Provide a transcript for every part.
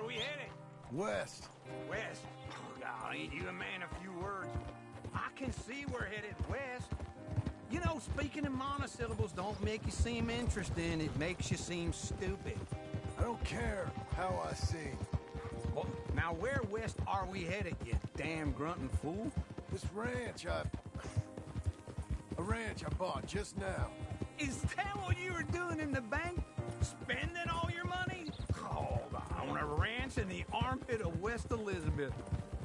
Where we headed? West. West. Oh, God, ain't you a man of few words? I can see we're headed west. You know, speaking in monosyllables don't make you seem interesting. It makes you seem stupid. I don't care how I sing. Well, now where west are we headed, you damn grunting fool? This ranch I bought just now. Is that what you were doing in the bank? Spending all your money? Oh, on a ranch in the armpit of West Elizabeth.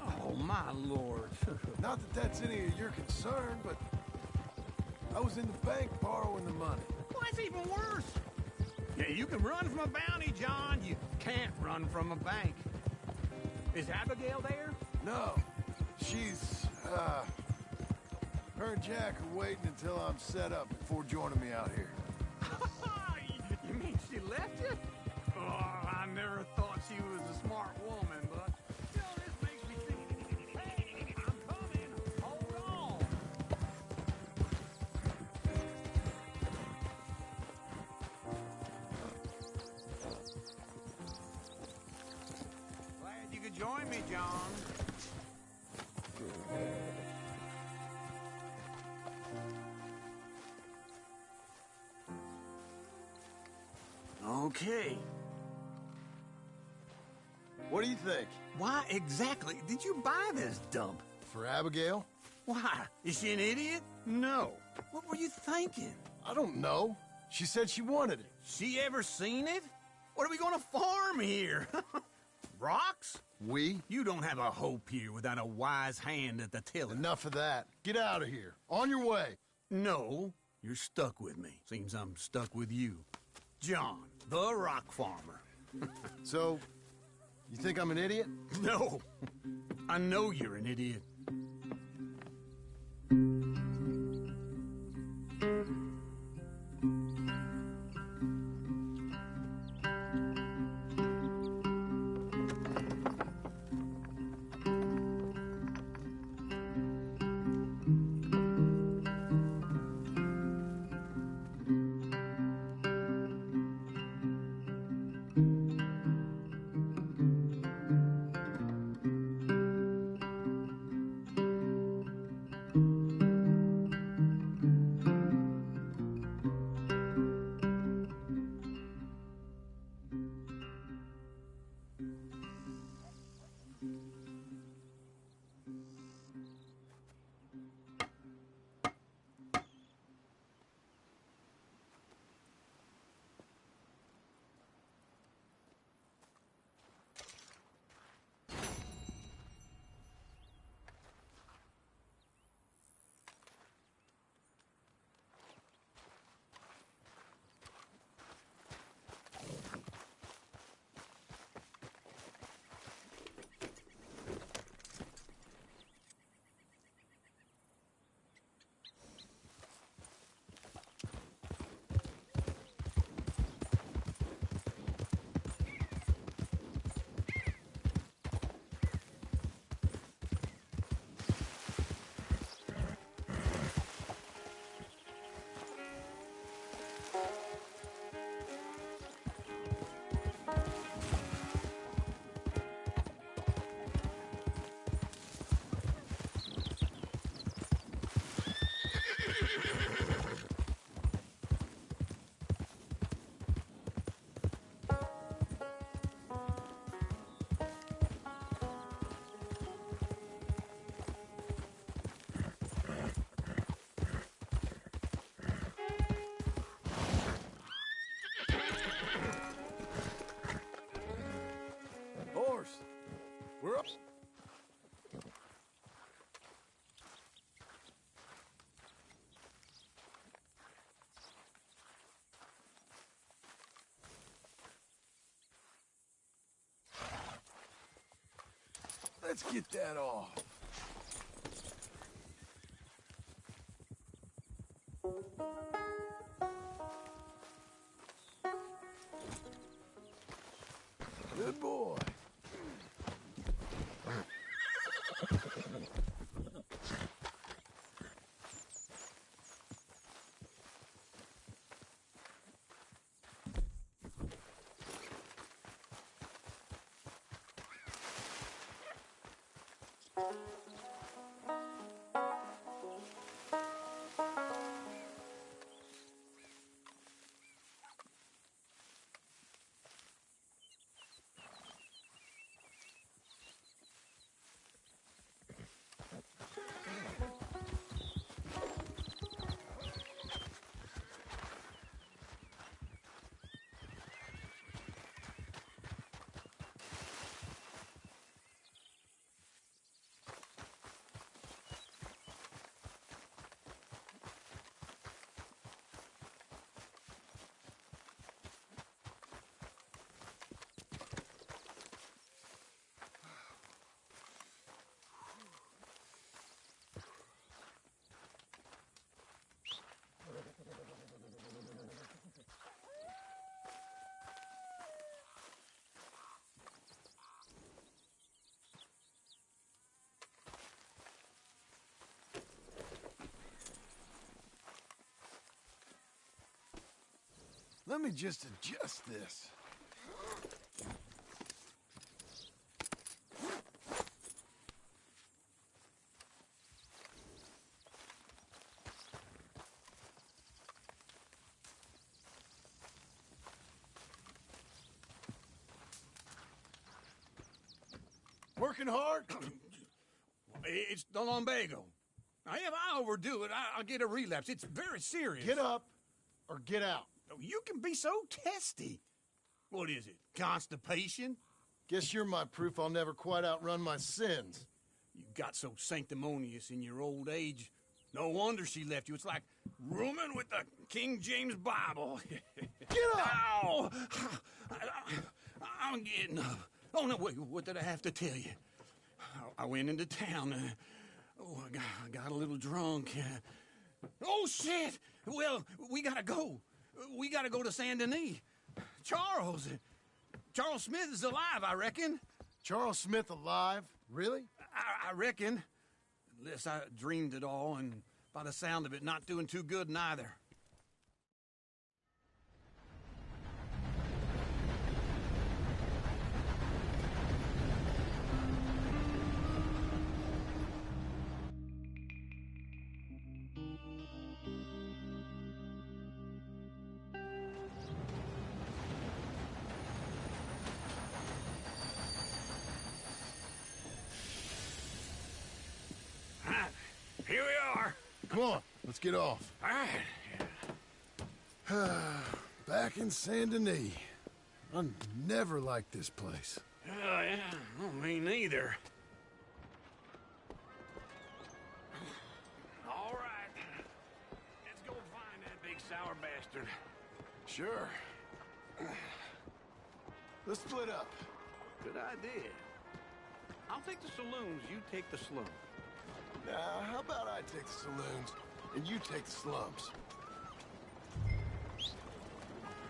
Oh, my lord. Not that that's any of your concern, but I was in the bank borrowing the money. Well, that's even worse. Yeah, you can run from a bounty, John. You can't run from a bank. Is Abigail there? No. She's, her and Jack are waiting until I'm set up before joining me out here. You mean she left you? Oh, I never thought she was a smart woman, but you know, this makes me think. Hey, I'm coming. Hold on. Glad you could join me, John. Okay. What do you think? Why exactly did you buy this dump? For Abigail? Why? Is she an idiot? No. What were you thinking? I don't know. She said she wanted it. She ever seen it? What are we gonna farm here? Rocks? We? You don't have a hope here without a wise hand at the tiller. Enough of that. Get out of here. On your way. No, you're stuck with me. Seems I'm stuck with you. John, the rock farmer. So, you think I'm an idiot? No, I know you're an idiot. Horse, we're up. Let's get that off. Good boy. Let me just adjust this. Working hard? It's the lumbago. Now, if I overdo it, I'll get a relapse. It's very serious. Get up or get out. You can be so testy. What is it, constipation? Guess you're my proof I'll never quite outrun my sins. You got so sanctimonious in your old age. No wonder she left you. It's like rooming with the King James Bible. Get up! Ow! I'm getting up. Oh, no, wait, what did I have to tell you? I went into town. I got a little drunk. Oh, shit! Well, we gotta go. We gotta go to Saint Denis. Charles Smith is alive, I reckon. Charles Smith alive? Really? I reckon. Unless I dreamed it all, and by the sound of it, not doing too good neither. Here we are. Come on, let's get off. All right. Back in Saint Denis. I never liked this place. Yeah, well, me neither. All right. Let's go find that big sour bastard. Sure. Let's split up. Good idea. I'll take the saloons, you take the slums. Now, how about I take the saloons and you take the slums?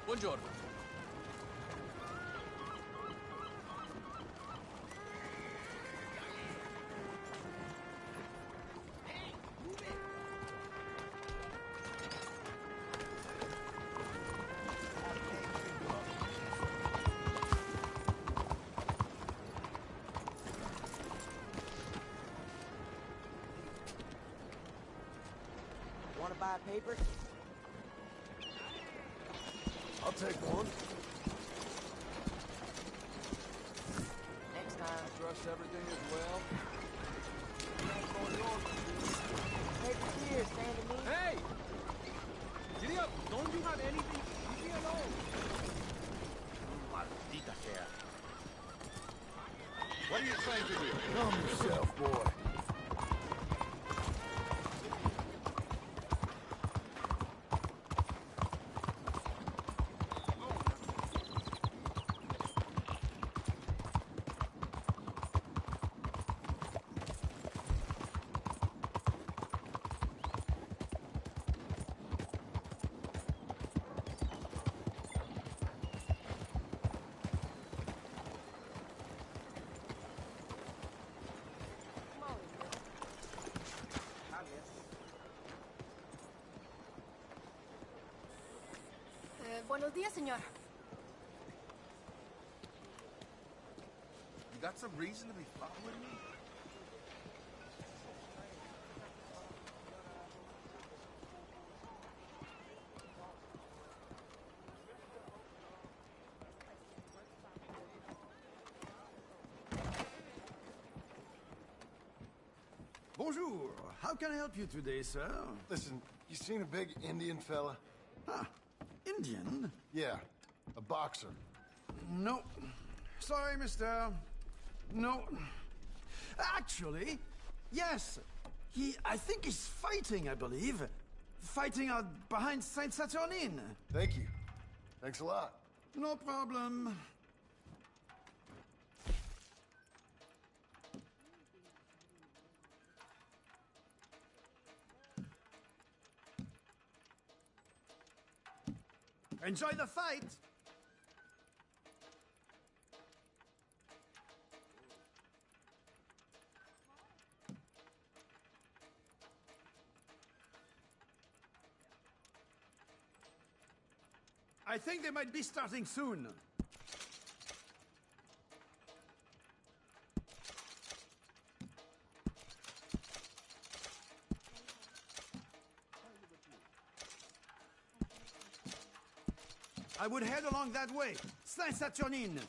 Buongiorno. Want to buy a paper? I'll take one. Next time. Trust everything as well. Paper here, Saint Denis. Hey! Giddy up! Don't you have anything? Leave me alone! Maldita sea. What are you trying to do? Calm yourself, boy. Buenos días, señor. You got some reason to be following me? Bonjour. How can I help you today, sir? Listen, you seen a big Indian fella? Ah, Indian? Yeah, a boxer. No. Sorry, mister. No. Actually, yes. I think he's fighting, I believe. Fighting out behind Saint Saturnin. Thank you. Thanks a lot. No problem. Enjoy the fight! I think they might be starting soon. I would head along that way. Saint-Saturnin.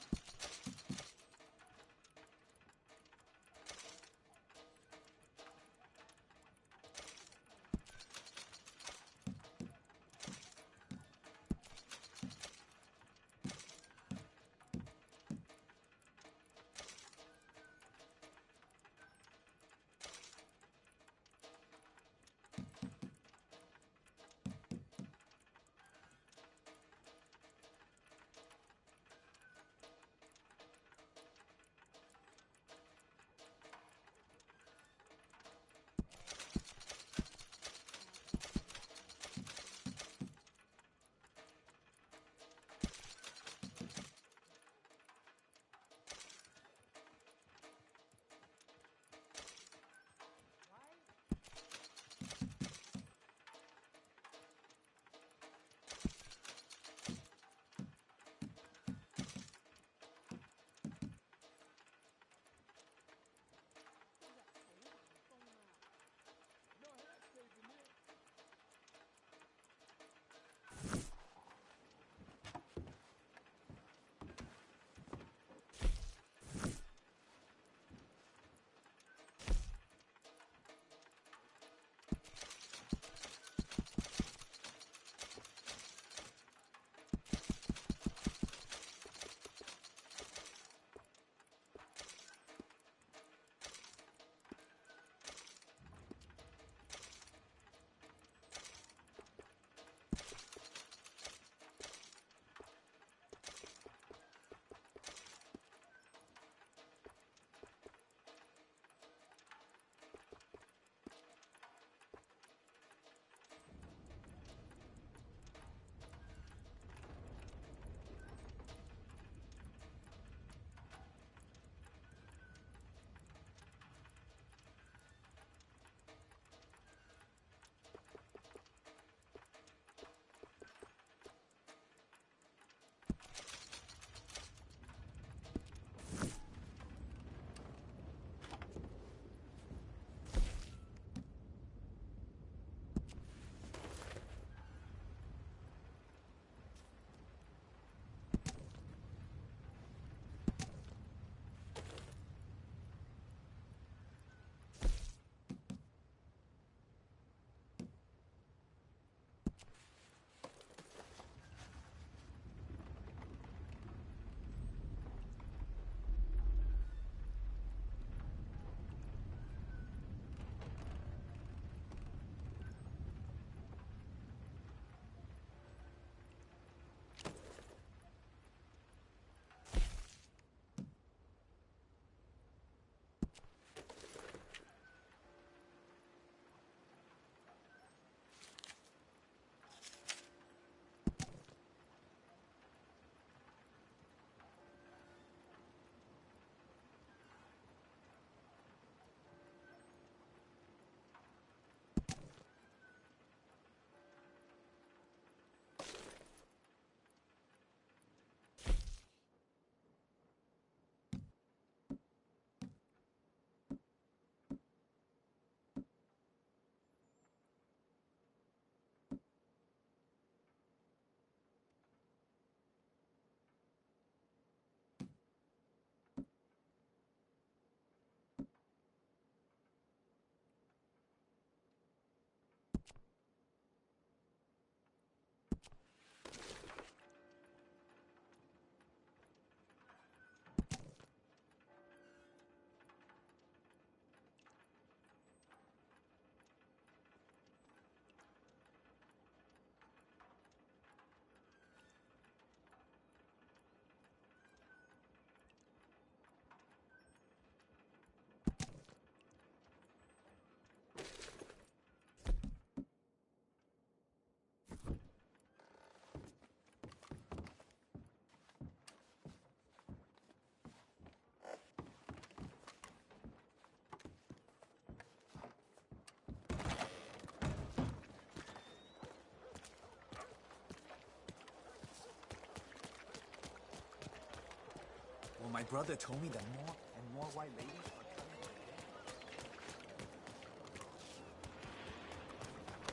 Well, my brother told me that more and more white ladies are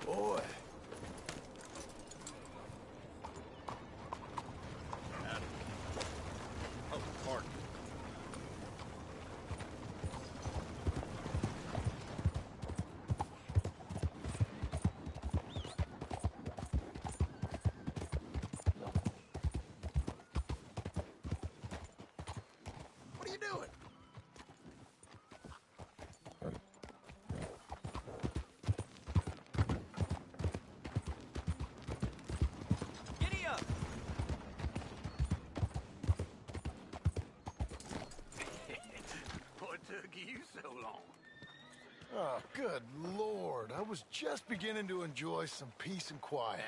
coming. Boy. Oh, pardon. What are you doing? Giddy up! What took you so long? Oh, good Lord. I was just beginning to enjoy some peace and quiet.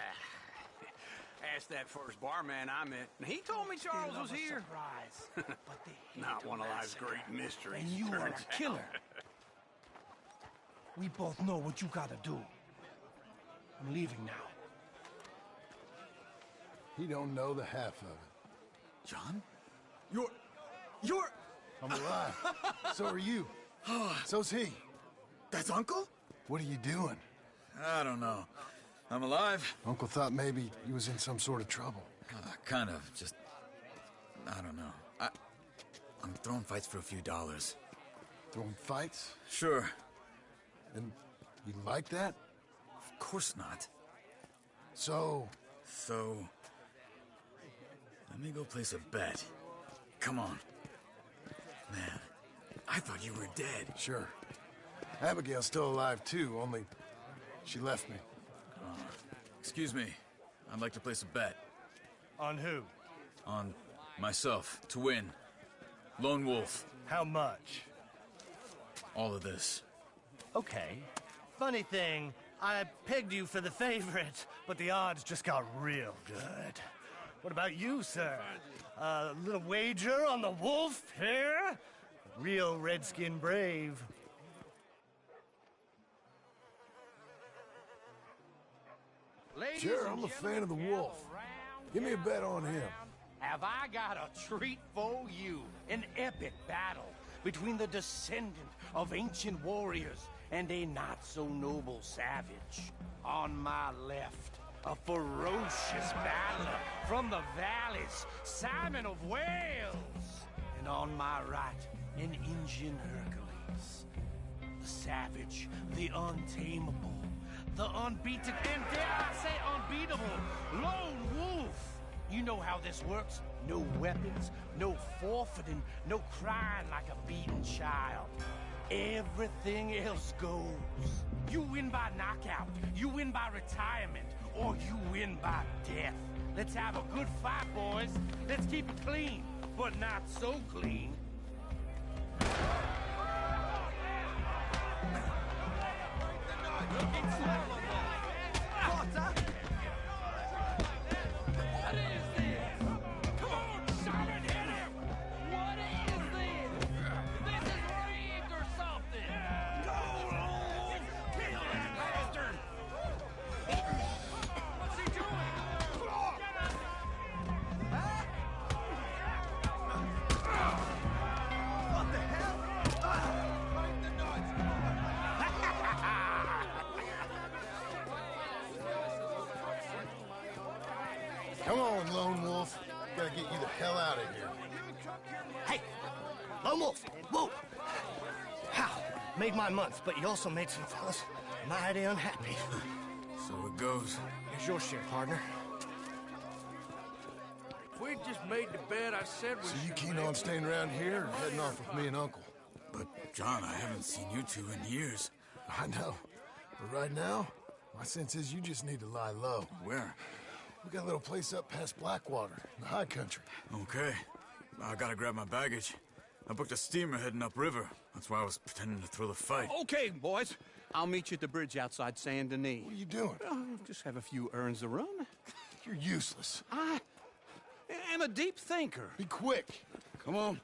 Asked that first barman I met, and he told me Charles was here. Surprise. But they Not one of life's great mysteries. And you are turns a killer. out. We both know what you gotta do. I'm leaving now. He don't know the half of it. John? You're... I'm alive. So are you. So's he. That's Uncle? What are you doing? I don't know. I'm alive. Uncle thought maybe he was in some sort of trouble. Kind of. Just... I don't know. I'm throwing fights for a few dollars. Throwing fights? Sure. And you like that? Of course not. So... So... Let me go place a bet. Come on. Man, I thought you were dead. Sure. Abigail's still alive, too, only she left me. Excuse me. I'd like to place a bet. On who? On myself, to win. Lone Wolf. How much? All of this. Okay. Funny thing, I pegged you for the favorite, but the odds just got real good. What about you, sir? A little wager on the wolf here? Real redskin brave. Ladies Sure, and I'm a fan of the gentlemen, wolf. gather round, Give me a bet on him. round. Have I got a treat for you? An epic battle between the descendant of ancient warriors and a not-so-noble savage. On my left, a ferocious battler from the valleys, Simon of Wales. And on my right, an Indian Hercules. The savage, the untamable, the unbeatable, and dare I say unbeatable, Lone Wolf. You know how this works. No weapons, no forfeiting, no crying like a beaten child. Everything else goes. You win by knockout, you win by retirement, or you win by death. Let's have a good fight, boys. Let's keep it clean, but not so clean. What is this? Come on, Simon, hit him! What is this? This is rigged or something! Go on! Kill that bastard! What's he doing? Get up! What the hell? Come on, Lone Wolf. Gotta get you the hell out of here. Hey! Lone Wolf! Whoa! How? Made my month, but you also made some fellas mighty unhappy. So it goes. Here's your share, partner. We just made the bet I said we So you should keen make. on staying around here or heading off with me and Uncle? But, John, I haven't seen you two in years. I know. But right now, my sense is you just need to lie low. Where? We got a little place up past Blackwater, in the high country. Okay. I gotta grab my baggage. I booked a steamer heading upriver. That's why I was pretending to throw the fight. Okay, boys. I'll meet you at the bridge outside Saint Denis. What are you doing? Just have a few errands to run. You're useless. I am a deep thinker. Be quick. Come on.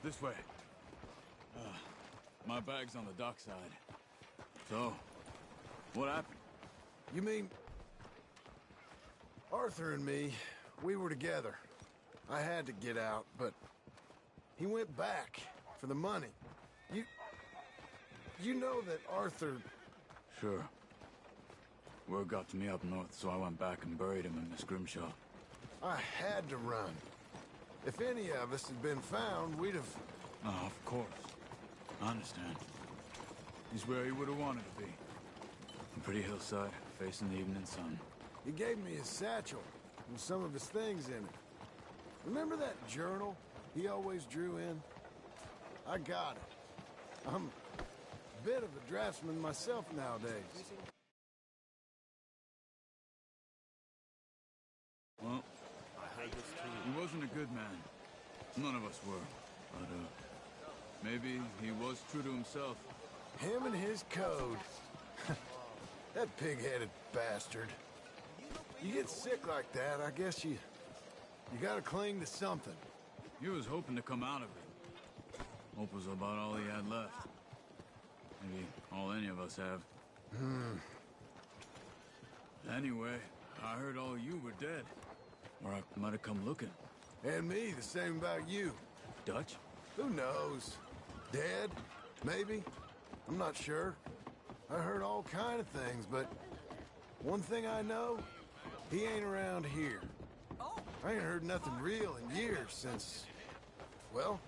This way. My bag's on the dockside. So, what happened? You mean... Arthur and me, we were together. I had to get out, but he went back for the money. You know that Arthur... Sure. Word got to me up north, so I went back and buried him in Miss Grimshaw. I had to run. If any of us had been found, we'd have... Oh, of course. I understand. He's where he would have wanted to be. A pretty hillside, facing the evening sun. He gave me his satchel and some of his things in it. Remember that journal he always drew in? I got it. I'm a bit of a draftsman myself nowadays. Well, he wasn't a good man. None of us were. But, maybe he was true to himself. Him and his code. That pig-headed bastard. You get sick like that, I guess you gotta cling to something. He was hoping to come out of it. Hope was about all he had left. Maybe all any of us have. Anyway, I heard all you were dead. Or I might have come looking. And me, the same about you. Dutch? Who knows? Dead? Maybe? I'm not sure. I heard all kind of things, but one thing I know, he ain't around here. I ain't heard nothing real in years since, well,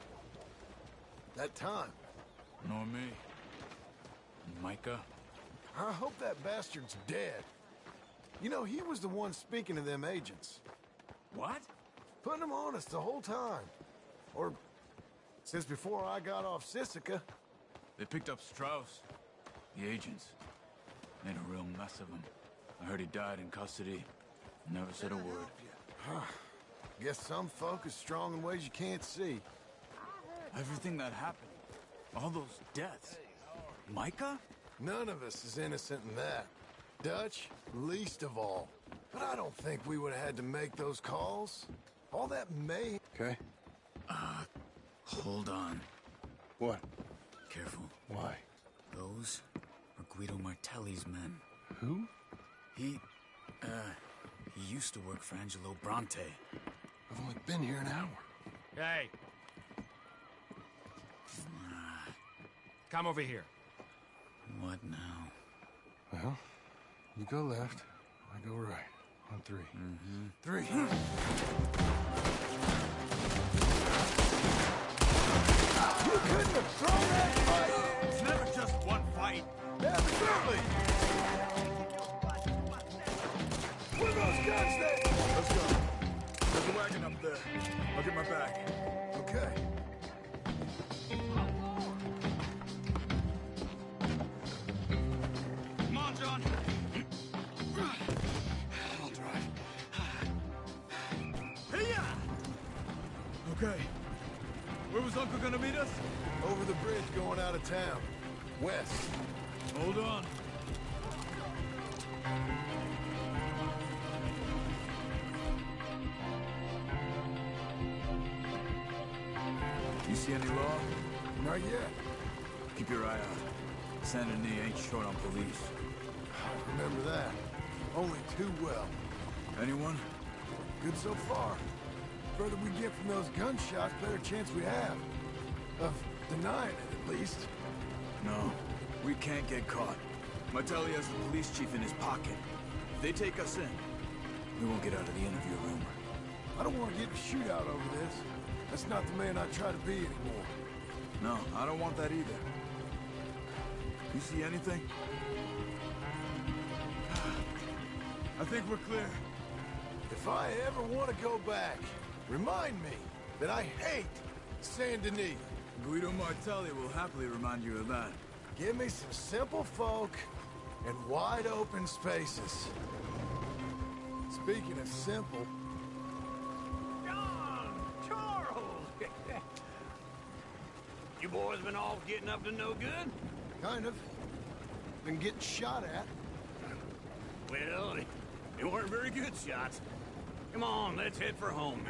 that time. Nor me. Micah? I hope that bastard's dead. You know, he was the one speaking to them agents. What? Putting them on us the whole time. Or since before I got off Sisika. They picked up Strauss. The agents. Made a real mess of him. I heard he died in custody. Never said a word. Guess some folk is strong in ways you can't see. Everything that happened. All those deaths. Micah? None of us is innocent in that. Dutch, least of all. But I don't think we would have had to make those calls. All that may... Okay. Hold on. What? Careful. Why? Those are Guido Martelli's men. Who? He used to work for Angelo Bronte. I've only been here an hour. Hey. Come over here. What now? Well, you go left, I go right. On three. Three. You couldn't have thrown that fight! It's never just one fight. Absolutely! Where are those guns then? Let's go. There's a wagon up there. I'll get my bag. Okay. Come on, John. I'll drive. Hey-ya! Okay. Where was Uncle gonna meet us? Over the bridge going out of town. West. Hold on. You see any law? Not yet. Keep your eye out. Saint Denis ain't short on police. I remember that. Only too well. Anyone? Good so far. Further we get from those gunshots, better chance we have. Of denying it, at least. No. We can't get caught. Martelli has the police chief in his pocket. If they take us in, we won't get out of the interview room. I don't want to get in a shootout over this. That's not the man I try to be anymore. No, I don't want that either. You see anything? I think we're clear. If I ever want to go back, remind me that I hate Saint Denis. Guido Martelli will happily remind you of that. Give me some simple folk and wide open spaces. Speaking of simple, John! Charles! You boys been all getting up to no good? kind of. Been getting shot at. Well, they weren't very good shots. Come on, let's head for home.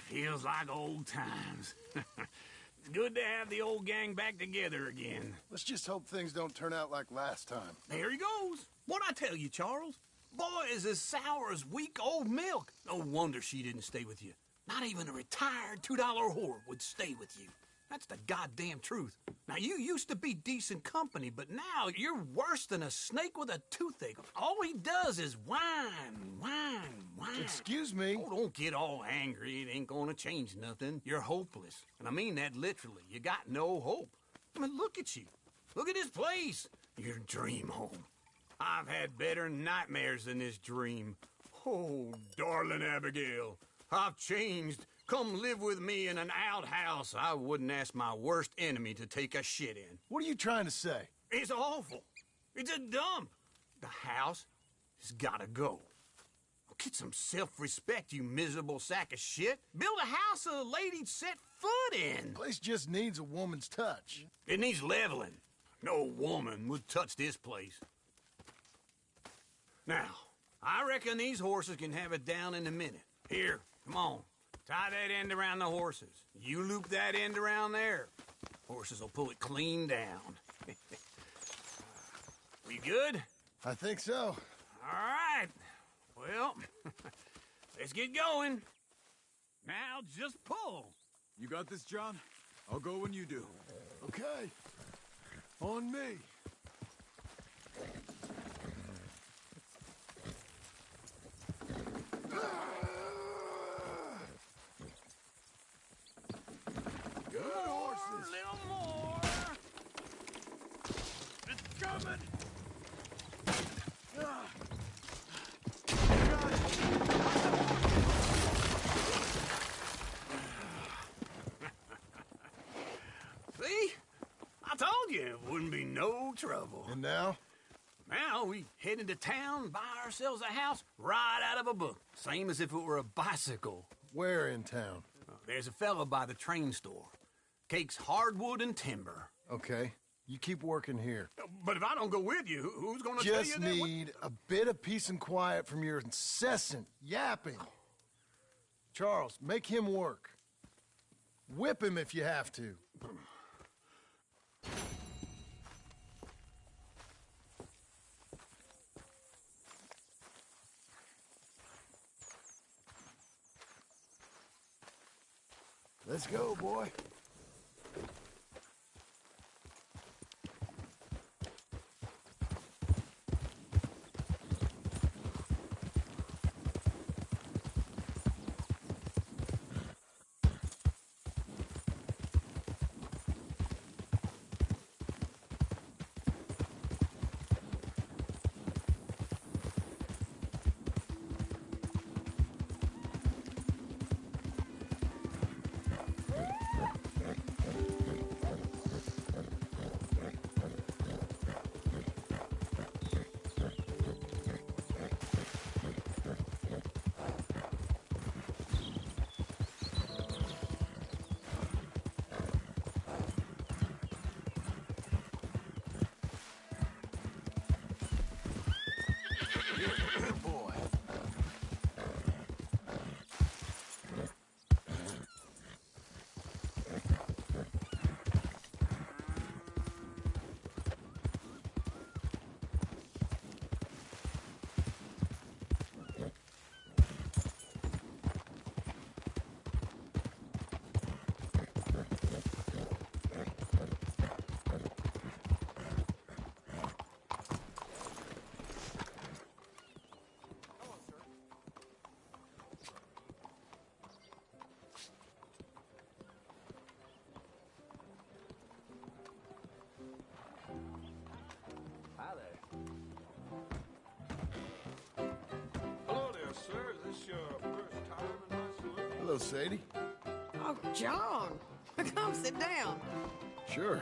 feels like old times. It's good to have the old gang back together again. Let's just hope things don't turn out like last time. There he goes. What'd I tell you, Charles? Boy is as sour as week-old milk. No wonder she didn't stay with you. Not even a retired $2 whore would stay with you. That's the goddamn truth. Now, you used to be decent company, but now you're worse than a snake with a toothache. All he does is whine. Excuse me? Oh, don't get all angry. It ain't gonna change nothing. You're hopeless. And I mean that literally. You got no hope. I mean, look at you. Look at this place. Your dream home. I've had better nightmares than this dream. Oh, darling Abigail, I've changed. Come live with me in an outhouse I wouldn't ask my worst enemy to take a shit in. What are you trying to say? It's awful. It's a dump. The house has gotta go. Get some self-respect, you miserable sack of shit. Build a house a lady'd set foot in. Place just needs a woman's touch. It needs leveling. No woman would touch this place. Now, I reckon these horses can have it down in a minute. Here, come on. Tie that end around the horses. You loop that end around there. Horses will pull it clean down. We good? I think so. All right. Well, let's get going. Now just pull. You got this, John? I'll go when you do. Okay. On me. Good horses. A little more. It's coming. See? I told you it wouldn't be no trouble. And now? Now we head into town, buy ourselves a house right out of a book. Same as if it were a bicycle. Where in town? There's a fella by the train store. Cakes hardwood and timber. Okay. You keep working here. But if I don't go with you, who's gonna tell you Just that? need a bit of peace and quiet from your incessant yapping. Charles, make him work. Whip him if you have to. Let's go, boy. Good boy. Hello there, sir. Is this your first time in my saloon? Hello, Sadie. Oh, John. Come sit down. Sure.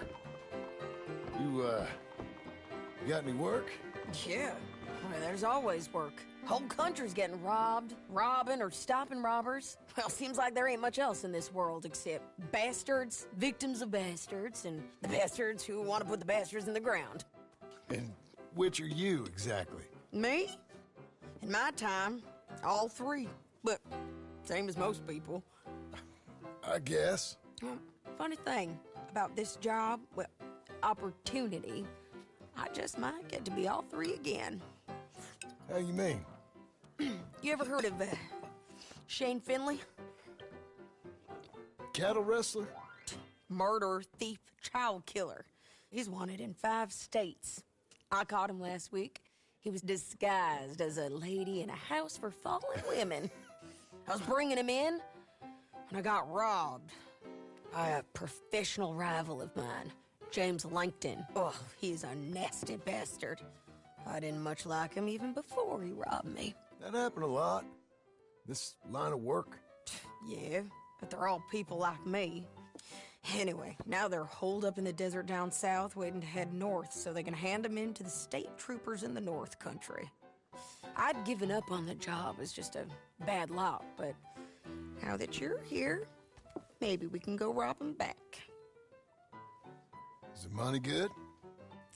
You got any work? Yeah. Well, there's always work. Whole country's getting robbed, robbing, or stopping robbers. Well, seems like there ain't much else in this world except bastards, victims of bastards, and the bastards who want to put the bastards in the ground. And which are you, exactly? Me? In my time, all three. But same as most people. I guess. Well, funny thing about this job, well, opportunity, I just might get to be all three again. How you mean? You ever heard of Shane Finley? Cattle wrestler? Murderer, thief, child killer. He's wanted in 5 states. I caught him last week. He was disguised as a lady in a house for fallen women. I was bringing him in, and I got robbed by a professional rival of mine, James Langton. Oh, he's a nasty bastard. I didn't much like him even before he robbed me. That happened a lot. This line of work. Yeah, but they're all people like me. Anyway, now they're holed up in the desert down south, waiting to head north so they can hand them in to the state troopers in the north country. I'd given up on the job as just a bad lot, but now that you're here, maybe we can go rob them back. Is the money good?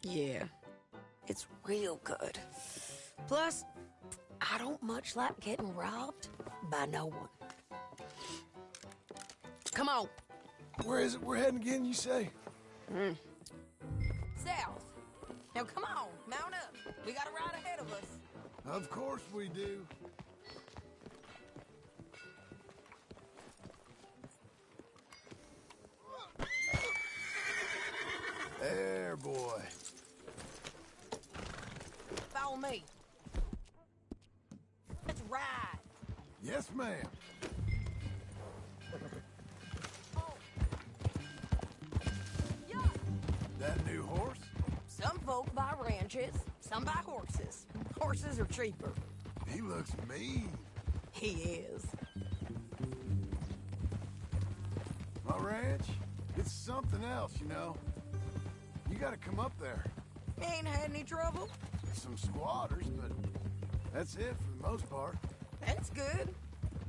Yeah, it's real good. Plus, I don't much like getting robbed by no one. Come on. Where is it we're heading again, you say? South. Now come on, mount up. We got a ride ahead of us. Of course we do. There, boy. Follow me. Let's ride. Yes, ma'am. That new horse? Some folk buy ranches, some buy horses. Horses are cheaper. He looks mean. He is. My ranch, it's something else, you know. You gotta come up there. Ain't had any trouble? Some squatters, but that's it for the most part. That's good.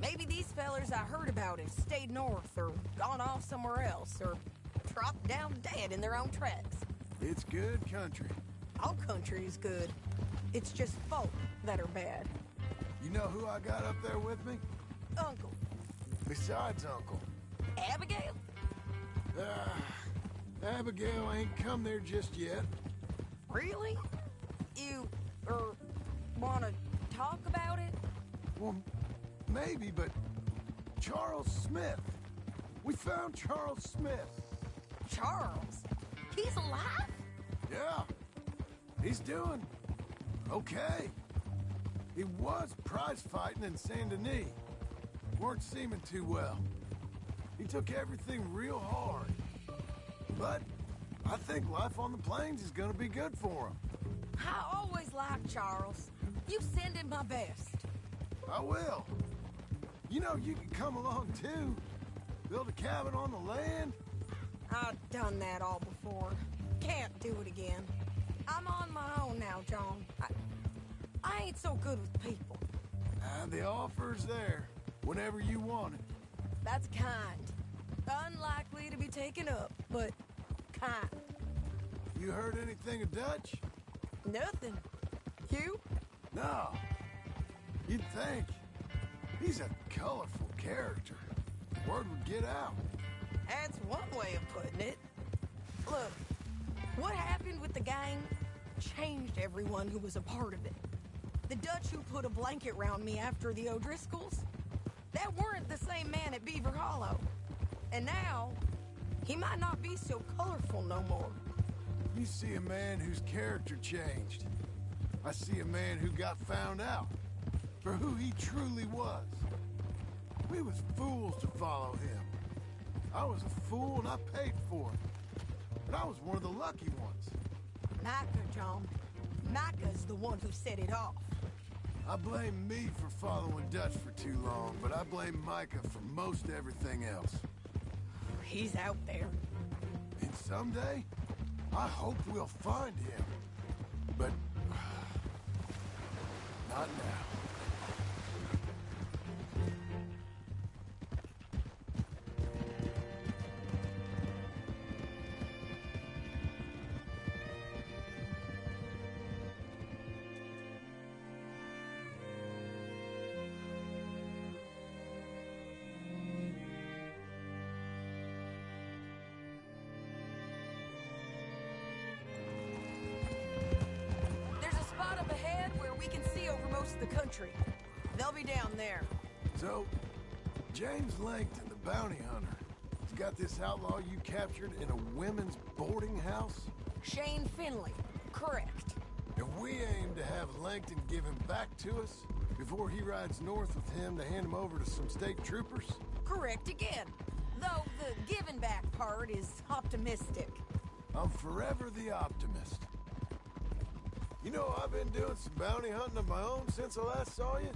Maybe these fellers I heard about have stayed north or gone off somewhere else or dropped down dead in their own tracks. It's good country. All country is good. It's just folk that are bad. You know who I got up there with me? Uncle. Besides Uncle. Abigail? Abigail ain't come there just yet. Really? You, wanna talk about it? Well, maybe, but Charles Smith. We found Charles Smith. Charles? He's alive? Yeah. He's doing okay. He was prize fighting in Saint Denis. Weren't seeming too well. He took everything real hard. But I think life on the plains is gonna be good for him. I always liked Charles. You send him my best. I will. You know, you can come along too. Build a cabin on the land. I've done that all before. Can't do it again. I'm on my own now, John. I ain't so good with people. The offer's there, whenever you want it. That's kind. Unlikely to be taken up, but kind. You heard anything of Dutch? Nothing. You? No. You'd think. He's a colorful character. Word would get out. That's one way of putting it. Look, what happened with the gang changed everyone who was a part of it. The Dutch who put a blanket round me after the O'Driscolls, that weren't the same man at Beaver Hollow. And now, he might not be so colorful no more. You see a man whose character changed. I see a man who got found out for who he truly was. We was fools to follow him. I was a fool and I paid for it. But I was one of the lucky ones. Micah, John. Micah's the one who set it off. I blame me for following Dutch for too long, but I blame Micah for most everything else. He's out there. And someday, I hope we'll find him. But not now. coast of the country. They'll be down there. So, James Langton, the bounty hunter, has got this outlaw you captured in a women's boarding house? Shane Finley. Correct. And we aim to have Langton give him back to us before he rides north with him to hand him over to some state troopers? Correct again. Though the giving back part is optimistic. I'm forever the optimist. You know, I've been doing some bounty hunting of my own since I last saw you.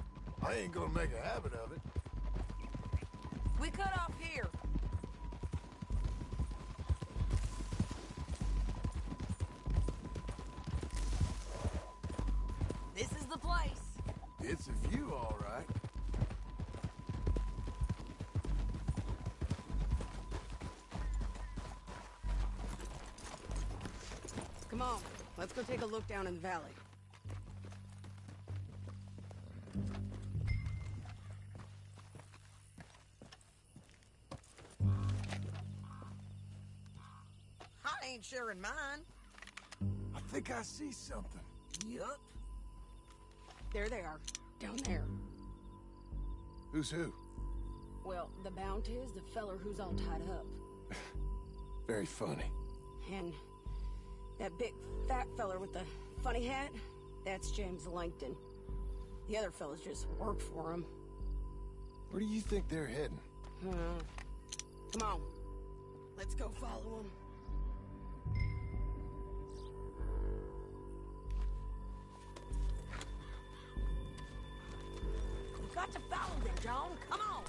I ain't gonna make a habit of it. We cut off here. This is the place. It's a view, all right. Come on, let's go take a look down in the valley. I ain't sharing mine. I think I see something. Yup. There they are, down there. Who's who? Well, the bounty is the feller who's all tied up. Very funny. And that big fat feller with the funny hat, that's James Langton. The other fellas just work for him. Where do you think they're heading? Come on, let's go follow them. We've got to follow them, John. Come on.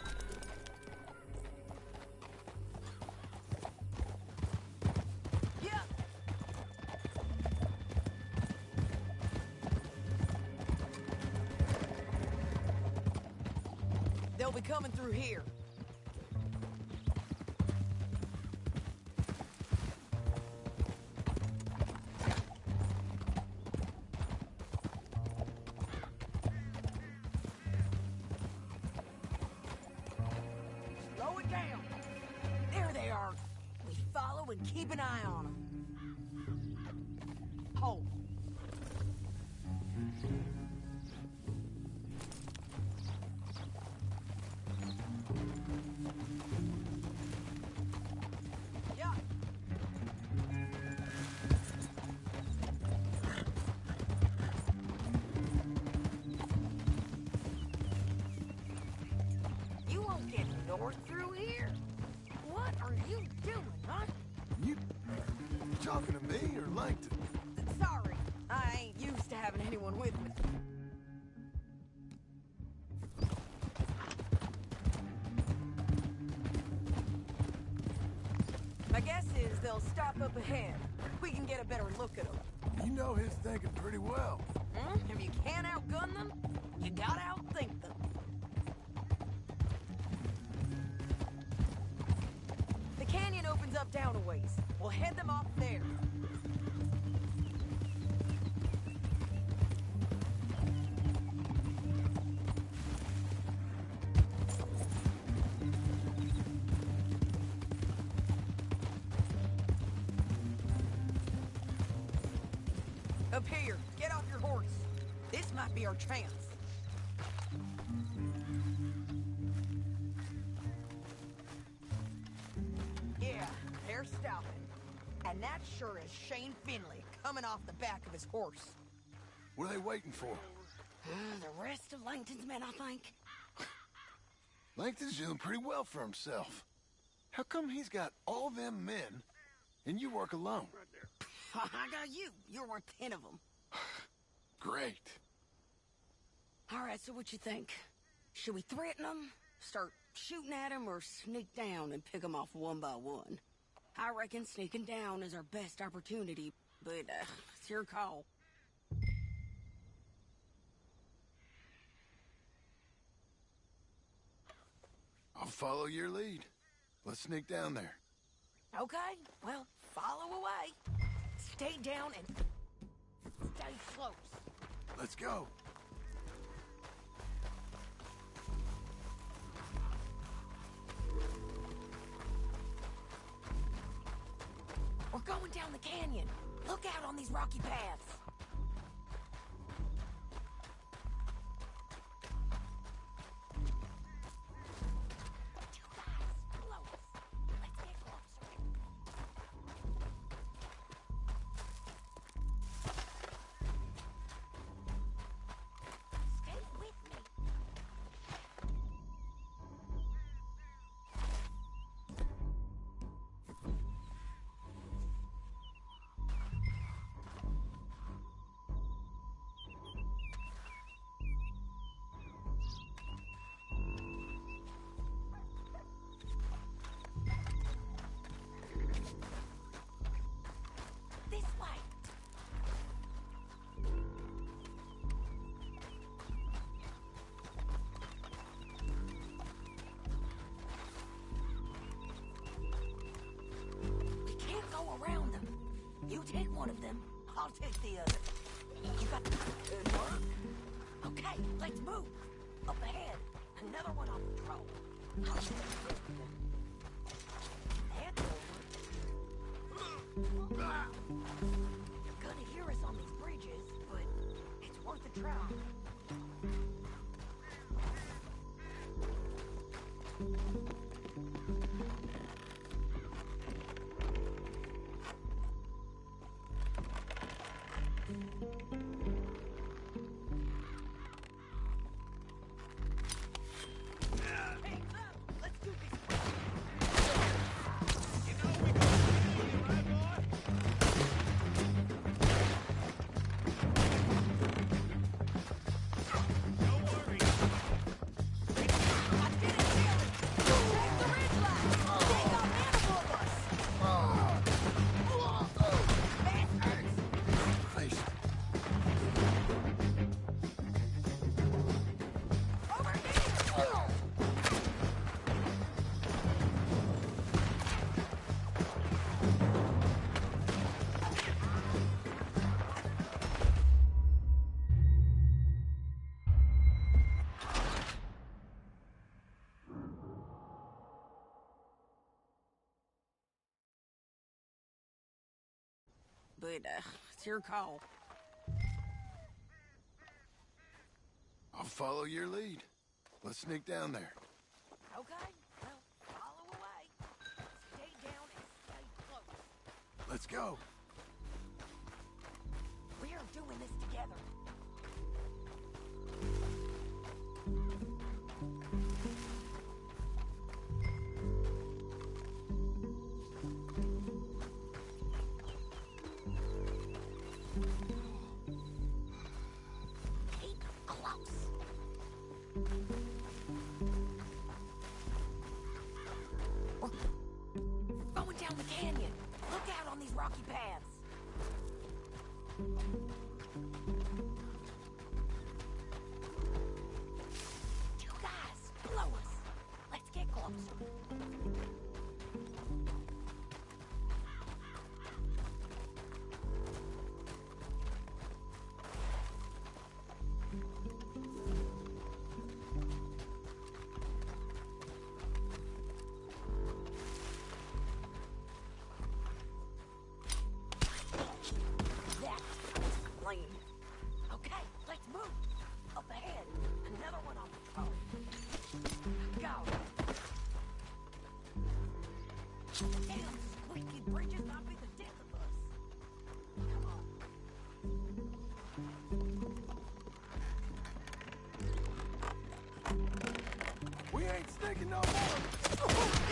Yeah. They'll be coming through here. Slow it down. There they are. We follow and keep an eye on them. Hold. Yeah. You won't get north through here. What are you doing, huh? You talking to me or Langton? Sorry, I ain't used to having anyone with me. My guess is they'll stop up ahead. We can get a better look at them. You know his thinking pretty well. If you can't outgun them, you gotta outthink them. The canyon opens up down a ways. We'll head them off there. Up here, get off your horse. This might be our chance. Yeah, they're stopping. And that sure is Shane Finley coming off the back of his horse. What are they waiting for? The rest of Langton's men, I think. Langton's doing pretty well for himself. How come he's got all them men and you work alone? I got you. You're worth 10 of them. Great. All right, so what you think? Should we threaten them, start shooting at them, or sneak down and pick them off one by one? I reckon sneaking down is our best opportunity, but it's your call. I'll follow your lead. Let's sneak down there. Okay, well, follow away. Stay down and stay close. Let's go. We're going down the canyon. Look out on these rocky paths. one of them, I'll take the other. You got good work. Okay, let's move. Up ahead, another one on patrol. I'll take the rest of them. And over. You're gonna hear us on these bridges, but it's worth a try. But, it's your call. I'll follow your lead. Let's sneak down there. Okay, well, follow away. Stay down and stay close. Let's go. We're doing this together. Going down the canyon. Look out on these rocky paths. You guys, blow us. Let's get closer. Okay, let's move. Up ahead, another one on patrol. Go. Damn, squeaky bridges might be the death of us. Come on. We ain't sneaking no more.